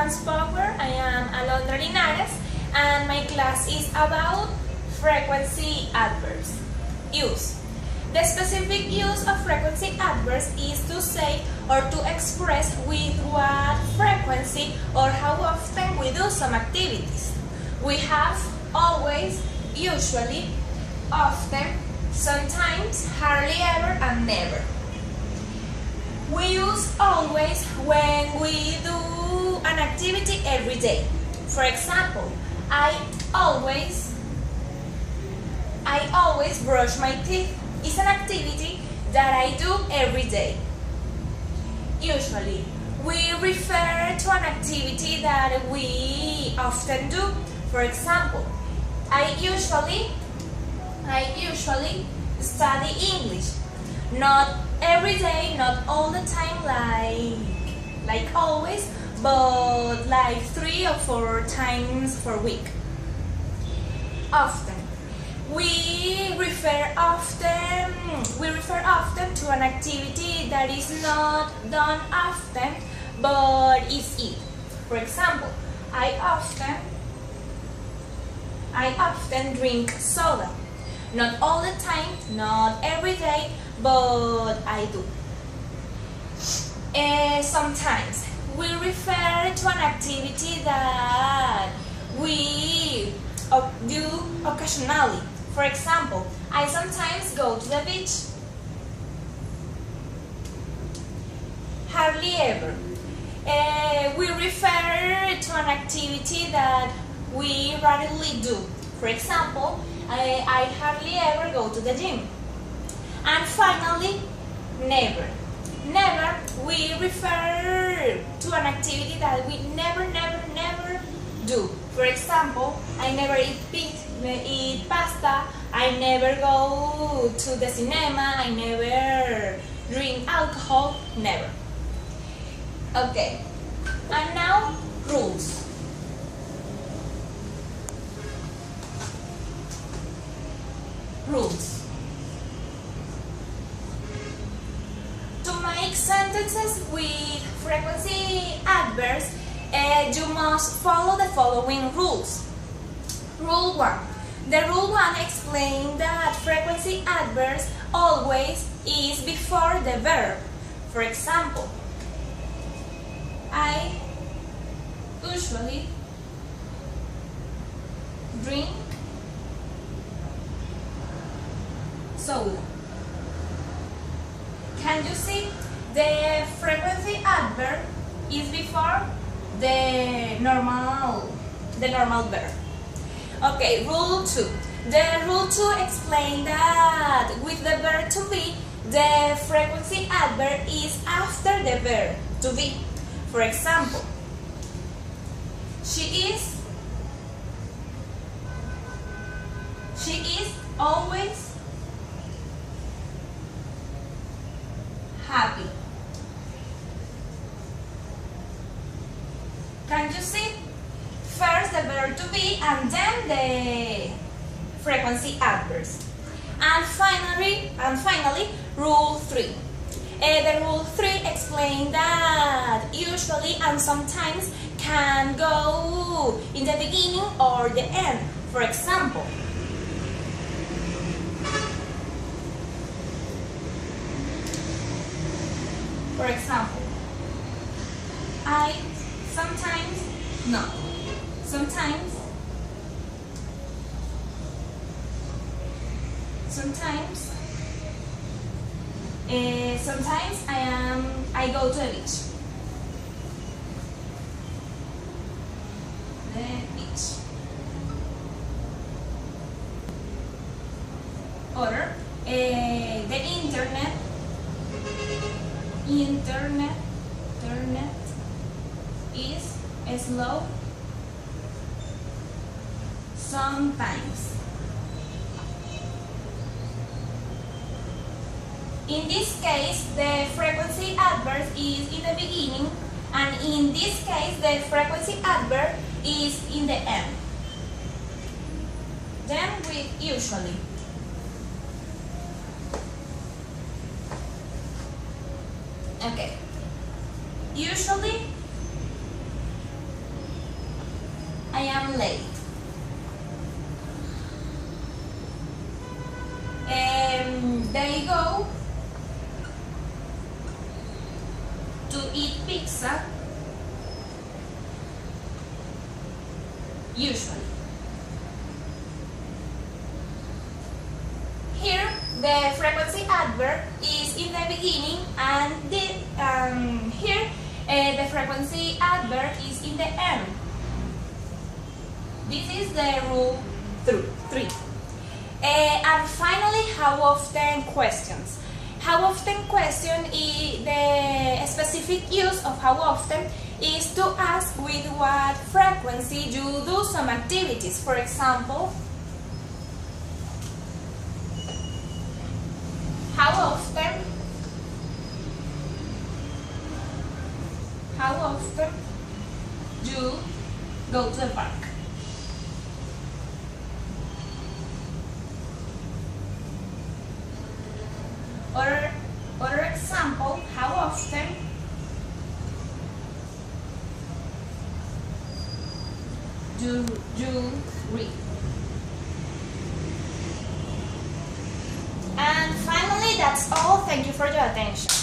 Advanced Power. I am Alondra Linares and my class is about frequency adverbs. Use. The specific use of frequency adverbs is to say or to express with what frequency or how often we do some activities. We have always, usually, often, sometimes, hardly ever, and never. We use always when we do an activity every day. For example, I always brush my teeth. It's an activity that I do every day. Usually, we refer to an activity that we often do. For example, I usually study English. Not every day, not all the time like always, but like 3 or 4 times per week. Often. We refer often to an activity that is not done often, but is it. For example, I often drink soda. Not all the time, not every day, but I do. Sometimes we refer to an activity that we do occasionally. For example, I sometimes go to the beach. Hardly ever. We refer to an activity that we rarely do. For example, I hardly ever go to the gym. And finally, never. Never, we refer to an activity that we never do. For example, I never eat pasta, I never go to the cinema, I never drink alcohol, never. Okay, and now rules. Rules. To make sentences with frequency adverbs, you must follow the following rules. Rule 1. The rule 1 explains that frequency adverbs always is before the verb. For example, I usually drink soda. Can you see? The frequency adverb is before the normal verb. Okay, rule 2. The rule 2 explains that with the verb to be, the frequency adverb is after the verb to be. For example, she is always happy. Can you see? First the verb to be and then the frequency adverbs. And finally, rule 3. The rule 3 explains that usually and sometimes can go in the beginning or the end. For example, I sometimes I go to the beach. Or the internet is slow sometimes. In this case, the frequency adverb is in the beginning, and in this case, the frequency adverb is in the end. Then with usually. Okay. Usually I am late. They go to eat pizza usually. Here, the frequency adverb is in the beginning, and here the frequency adverb is in the end. This is the rule 3. And finally, how often questions. How often question is the specific use of how often is to ask with what frequency you do some activities. For example, how often you go to the park? Other example, how often do you read? And finally, that's all. Thank you for your attention.